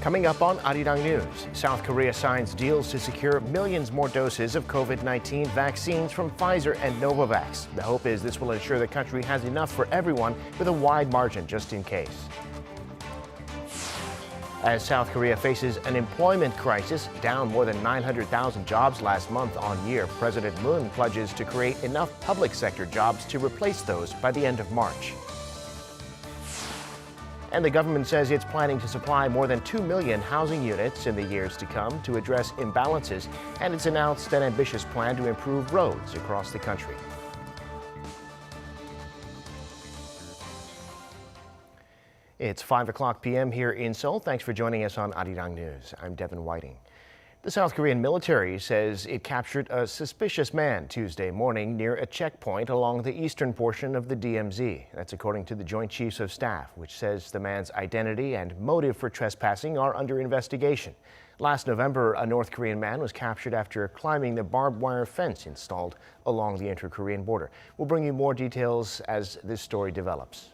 Coming up on Arirang News, South Korea signs deals to secure millions more doses of COVID-19 vaccines from Pfizer and Novavax. The hope is this will ensure the country has enough for everyone with a wide margin just in case. As South Korea faces an employment crisis, down more than 900,000 jobs last month on year, President Moon pledges to create enough public sector jobs to replace those by the end of March. And the government says it's planning to supply more than 2 million housing units in the years to come to address imbalances, and it's announced an ambitious plan to improve roads across the country. It's 5:00 p.m. here in Seoul. Thanks for joining us on Arirang News. I'm Devin Whiting. The South Korean military says it captured a suspicious man Tuesday morning near a checkpoint along the eastern portion of the DMZ. That's according to the Joint Chiefs of Staff, which says the man's identity and motive for trespassing are under investigation. Last November, a North Korean man was captured after climbing the barbed wire fence installed along the inter-Korean border. We'll bring you more details as this story develops.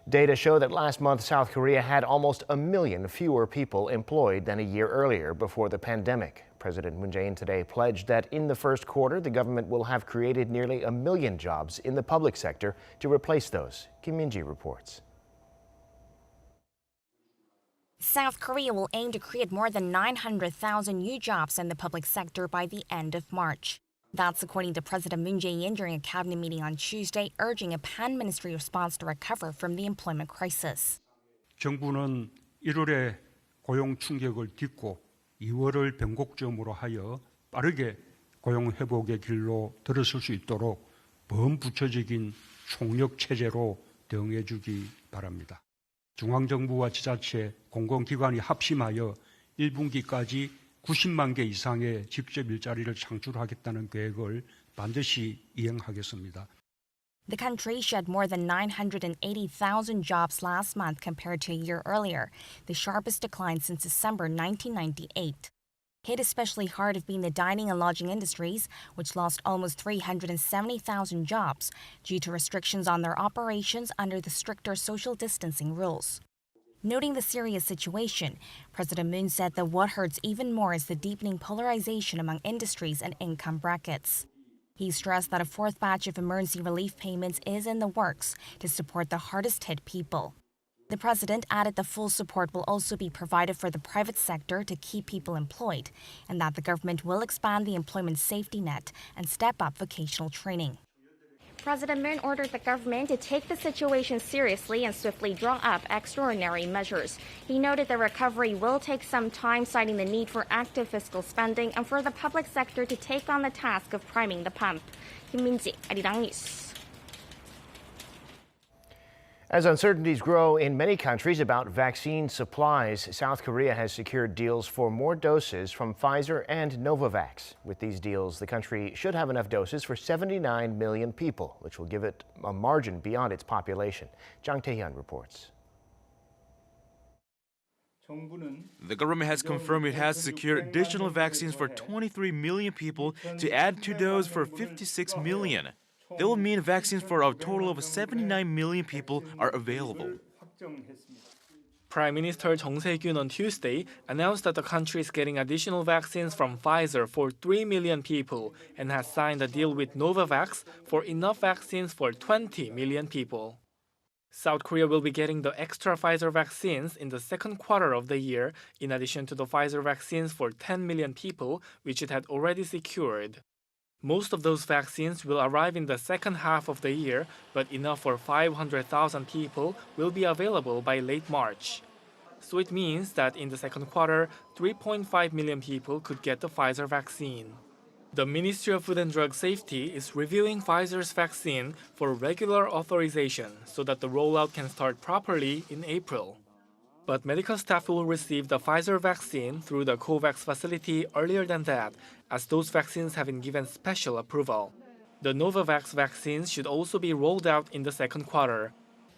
Data show that last month, South Korea had almost 1 million fewer people employed than a year earlier before the pandemic. President Moon Jae-in today pledged that in the first quarter, the government will have created nearly 1 million jobs in the public sector to replace those. Kim Min-ji reports. South Korea will aim to create more than 900,000 new jobs in the public sector by the end of March. That's according to President Moon Jae-in during a cabinet meeting on Tuesday, urging a pan-ministry response to recover from the employment crisis. 정부는 1월에 고용 충격을 딛고 2월을 변곡점으로 하여 빠르게 고용 회복의 길로 들어설 수 있도록 범부처적인 총력 체제로 대응해 주기 바랍니다. 중앙정부와 지자체, 공공기관이 합심하여 1분기까지 90만 개 이상의 직접 일자리를 창출하겠다는 계획을 반드시 이행하겠습니다. The country shed more than 980,000 jobs last month compared to a year earlier, the sharpest decline since December 1998. Hit especially hard have been the dining and lodging industries, which lost almost 370,000 jobs due to restrictions on their operations under the stricter social distancing rules. Noting the serious situation, President Moon said that what hurts even more is the deepening polarization among industries and income brackets. He stressed that a fourth batch of emergency relief payments is in the works to support the hardest-hit people. The president added that full support will also be provided for the private sector to keep people employed, and that the government will expand the employment safety net and step up vocational training. President Moon ordered the government to take the situation seriously and swiftly draw up extraordinary measures. He noted the recovery will take some time, citing the need for active fiscal spending and for the public sector to take on the task of priming the pump. Kim Min-ji, Arirang News. As uncertainties grow in many countries about vaccine supplies, South Korea has secured deals for more doses from Pfizer and Novavax. With these deals, the country should have enough doses for 79 million people, which will give it a margin beyond its population. Jang Tae-hyun reports. The government has confirmed it has secured additional vaccines for 23 million people to add to those for 56 million. That will mean vaccines for a total of 79 million people are available. Prime Minister Jung Se-kyun on Tuesday announced that the country is getting additional vaccines from Pfizer for 3 million people and has signed a deal with Novavax for enough vaccines for 20 million people. South Korea will be getting the extra Pfizer vaccines in the second quarter of the year, in addition to the Pfizer vaccines for 10 million people, which it had already secured. Most of those vaccines will arrive in the second half of the year, but enough for 500,000 people will be available by late March. So it means that in the second quarter, 3.5 million people could get the Pfizer vaccine. The Ministry of Food and Drug Safety is reviewing Pfizer's vaccine for regular authorization so that the rollout can start properly in April. But medical staff will receive the Pfizer vaccine through the COVAX facility earlier than that, as those vaccines have been given special approval. The Novavax vaccines should also be rolled out in the second quarter.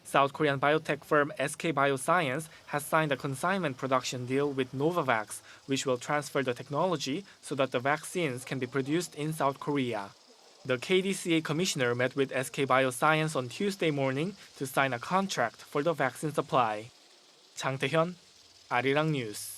South Korean biotech firm SK Bioscience has signed a consignment production deal with Novavax, which will transfer the technology so that the vaccines can be produced in South Korea. The KDCA commissioner met with SK Bioscience on Tuesday morning to sign a contract for the vaccine supply. 장태현, Arirang News.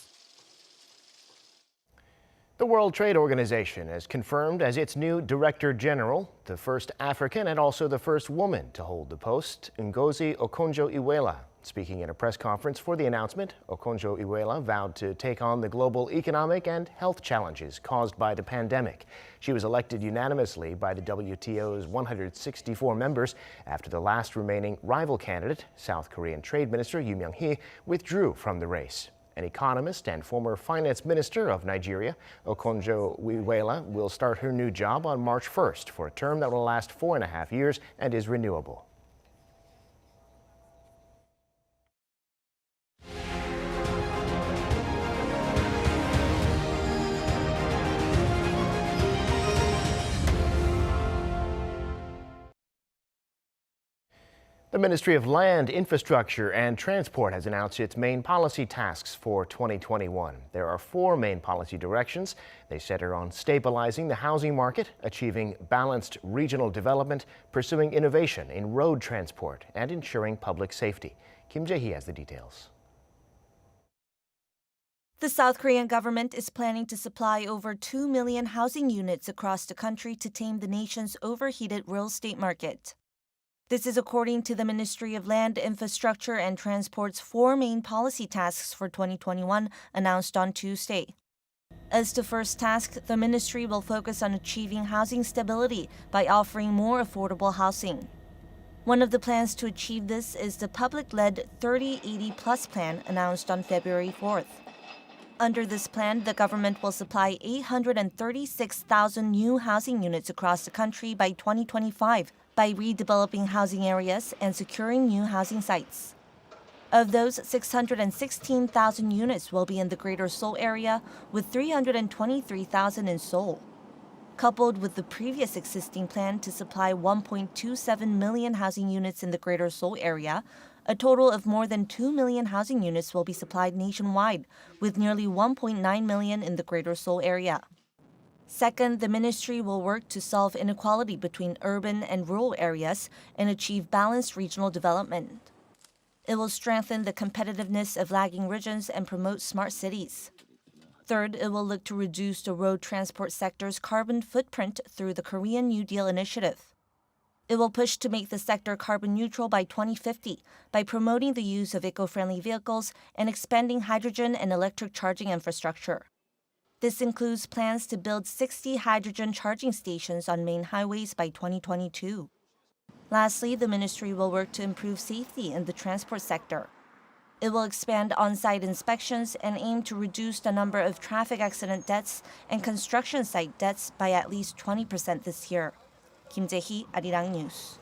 The World Trade Organization has confirmed as its new Director General the first African and also the first woman to hold the post, Ngozi Okonjo-Iweala. Speaking at a press conference for the announcement, Okonjo-Iweala vowed to take on the global economic and health challenges caused by the pandemic. She was elected unanimously by the WTO's 164 members after the last remaining rival candidate, South Korean Trade Minister Lee Myung-hee, withdrew from the race. An economist and former finance minister of Nigeria, Okonjo-Iweala will start her new job on March 1st for a term that will last 4.5 years and is renewable. The Ministry of Land, Infrastructure and Transport has announced its main policy tasks for 2021. There are 4 main policy directions. They center on stabilizing the housing market, achieving balanced regional development, pursuing innovation in road transport, and ensuring public safety. Kim Jae-hee has the details. The South Korean government is planning to supply over 2 million housing units across the country to tame the nation's overheated real estate market. This is according to the Ministry of Land, Infrastructure and Transport's 4 main policy tasks for 2021 announced on Tuesday. As the first task, the ministry will focus on achieving housing stability by offering more affordable housing. One of the plans to achieve this is the public-led 3080 Plus plan announced on February 4th. Under this plan, the government will supply 836,000 new housing units across the country by 2025 by redeveloping housing areas and securing new housing sites. Of those, 616,000 units will be in the Greater Seoul area, with 323,000 in Seoul. Coupled with the previous existing plan to supply 1.27 million housing units in the Greater Seoul area, a total of more than 2 million housing units will be supplied nationwide, with nearly 1.9 million in the Greater Seoul area. Second, the ministry will work to solve inequality between urban and rural areas and achieve balanced regional development. It will strengthen the competitiveness of lagging regions and promote smart cities. Third, it will look to reduce the road transport sector's carbon footprint through the Korean New Deal initiative. It will push to make the sector carbon neutral by 2050 by promoting the use of eco-friendly vehicles and expanding hydrogen and electric charging infrastructure. This includes plans to build 60 hydrogen charging stations on main highways by 2022. Lastly, the ministry will work to improve safety in the transport sector. It will expand on-site inspections and aim to reduce the number of traffic accident deaths and construction site deaths by at least 20% this year. Kim Jae-hee, Arirang News.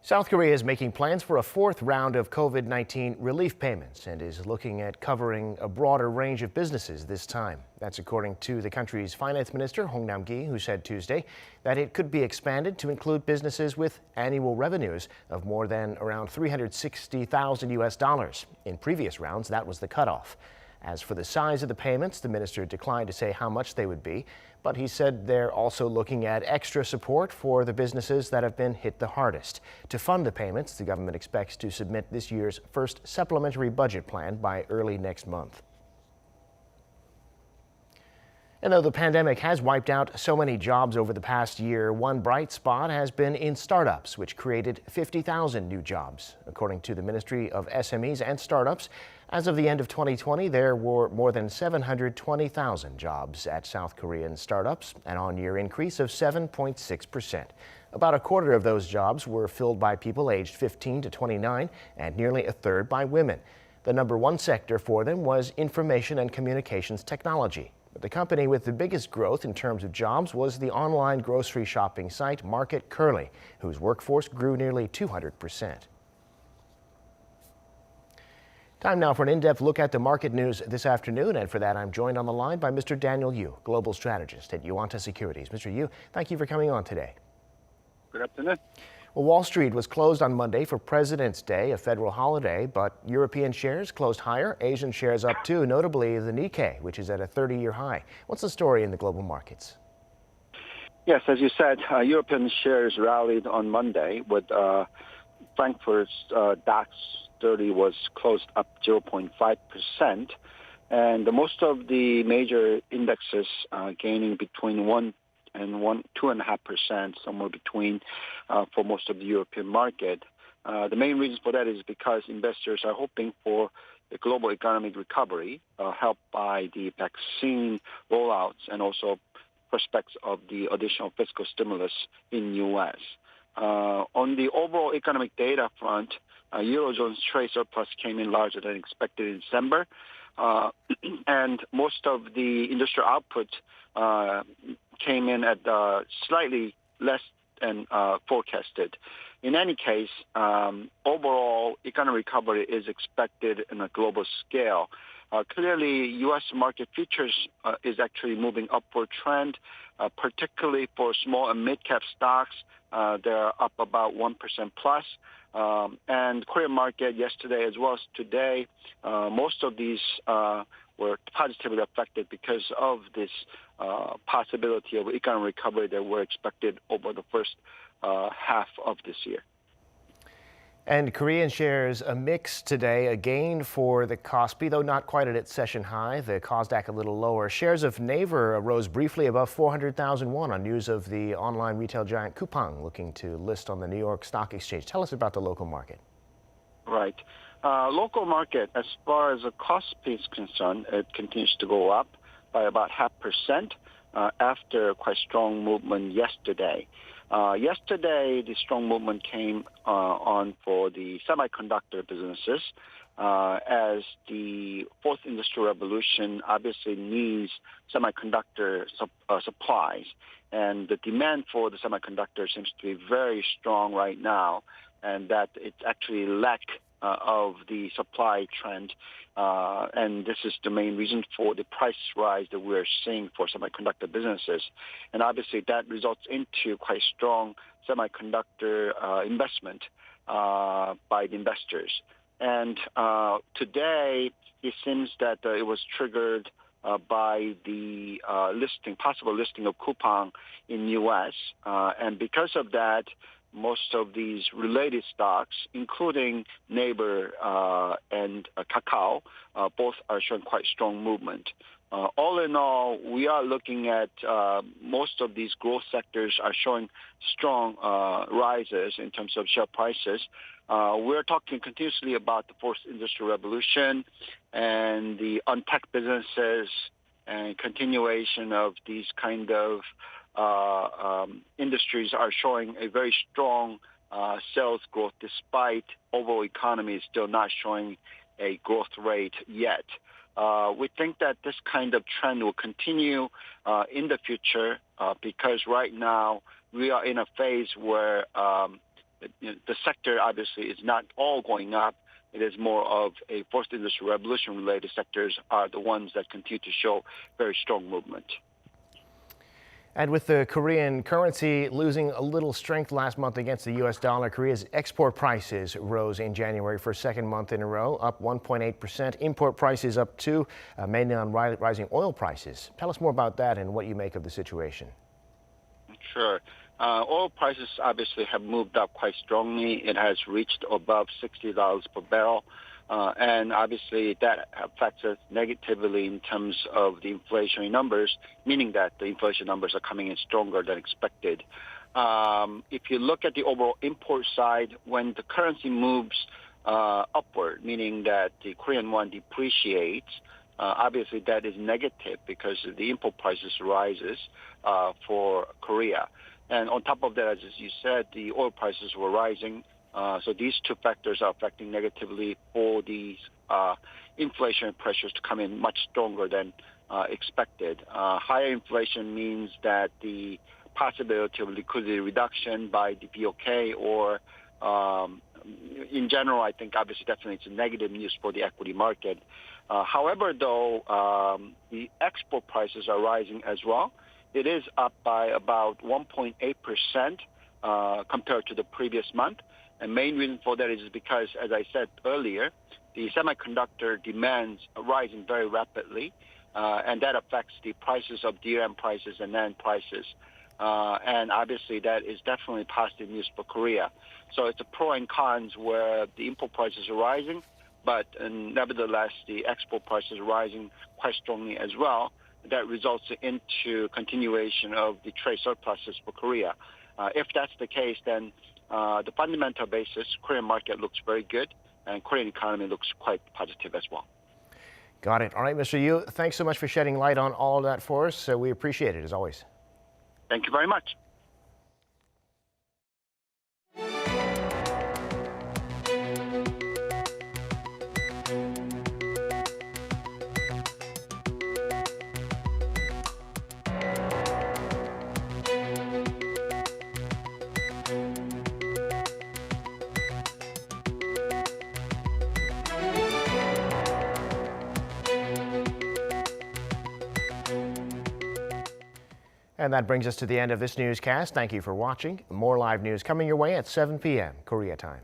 South Korea is making plans for a 4th round of COVID-19 relief payments and is looking at covering a broader range of businesses this time. That's according to the country's finance minister, Hong Nam-gi, who said Tuesday that it could be expanded to include businesses with annual revenues of more than around $360,000. In previous rounds, that was the cutoff. As for the size of the payments, the minister declined to say how much they would be, but he said they're also looking at extra support for the businesses that have been hit the hardest. To fund the payments, the government expects to submit this year's first supplementary budget plan by early next month. And though the pandemic has wiped out so many jobs over the past year, one bright spot has been in startups, which created 50,000 new jobs. According to the Ministry of SMEs and Startups, as of the end of 2020, there were more than 720,000 jobs at South Korean startups, an on-year increase of 7.6%. About a quarter of those jobs were filled by people aged 15 to 29, and nearly a third by women. The number 1 sector for them was information and communications technology. But the company with the biggest growth in terms of jobs was the online grocery shopping site Market Curly, whose workforce grew nearly 200%. Time now for an in-depth look at the market news this afternoon, and for that I'm joined on the line by Mr. Daniel Yu, Global Strategist at Yuanta Securities. Mr. Yu, thank you for coming on today. Good afternoon. Well, Wall Street was closed on Monday for President's Day, a federal holiday, but European shares closed higher, Asian shares up too, notably the Nikkei, which is at a 30-year high. What's the story in the global markets? Yes, as you said, European shares rallied on Monday with Frankfurt's DAX 30 was closed up 0.5%. And most of the major indexes gaining between 1 and 2.5%, somewhere between, for most of the European market. The main reason for that is because investors are hoping for a global economic recovery, helped by the vaccine rollouts and also prospects of the additional fiscal stimulus in U.S. On the overall economic data front, Eurozone's trade surplus came in larger than expected in December. And most of the industrial output came in at slightly less than forecasted. In any case, overall economic recovery is expected in a global scale. Clearly, U.S. market futures is actually moving upward trend, particularly for small and mid-cap stocks. They're up about 1% plus. And Korean market yesterday as well as today, most of these were positively affected because of this possibility of economic recovery that were expected over the first half of this year. And Korean shares a mix today, a gain for the Kospi, though not quite at its session high. The Kosdaq a little lower. Shares of Naver rose briefly above 400,000 won on news of the online retail giant Coupang looking to list on the New York Stock Exchange. Tell us about the local market. Right. Local market, as far as the Kospi is concerned, it continues to go up by about 0.5% after a quite strong movement yesterday. Yesterday, the strong movement came on for the semiconductor businesses, as the fourth industrial revolution obviously needs semiconductor supplies. And the demand for the semiconductor seems to be very strong right now, and that it's actually lack of the supply trend. And this is the main reason for the price rise that we're seeing for semiconductor businesses. And obviously that results into quite strong semiconductor investment by the investors. And today it seems that it was triggered by the possible listing of Coupang in U.S. And because of that, most of these related stocks, including Naver and Kakao, both are showing quite strong movement. All in all, we are looking at most of these growth sectors are showing strong rises in terms of share prices. We're talking continuously about the fourth industrial revolution and the untapped businesses and continuation of these kind of industries are showing a very strong sales growth despite overall economy is still not showing a growth rate yet. We think that this kind of trend will continue in the future because right now we are in a phase where the sector obviously is not all going up. It is more of a fourth industrial revolution related sectors are the ones that continue to show very strong movement. And with the Korean currency losing a little strength last month against the U.S. dollar, Korea's export prices rose in January for a second month in a row, up 1.8%. Import prices up too, mainly on rising oil prices. Tell us more about that and what you make of the situation. Sure. Oil prices obviously have moved up quite strongly. It has reached above $60 per barrel. And obviously that affects us negatively in terms of the inflationary numbers, meaning that the inflation numbers are coming in stronger than expected. If you look at the overall import side, when the currency moves upward, meaning that the Korean won depreciates, obviously that is negative because the import prices rises for Korea. And on top of that, as you said, the oil prices were rising. So these two factors are affecting negatively for these inflation pressures to come in much stronger than expected. Higher inflation means that the possibility of liquidity reduction by the BOK or in general, I think obviously definitely it's a negative news for the equity market. However, though, the export prices are rising as well. It is up by about 1.8% compared to the previous month. And main reason for that is because, as I said earlier, the semiconductor demands are rising very rapidly, and that affects the prices of DRAM prices and NAND prices. And obviously that is definitely positive news for Korea. So it's a pro and cons where the import prices are rising, but nevertheless the export prices are rising quite strongly as well. That results into continuation of the trade surpluses for Korea. If that's the case, then the fundamental basis, Korean market looks very good, and Korean economy looks quite positive as well. Got it. All right, Mr. Yu, thanks so much for shedding light on all of that for us. We appreciate it, as always. Thank you very much. And that brings us to the end of this newscast. Thank you for watching. More live news coming your way at 7 p.m. Korea time.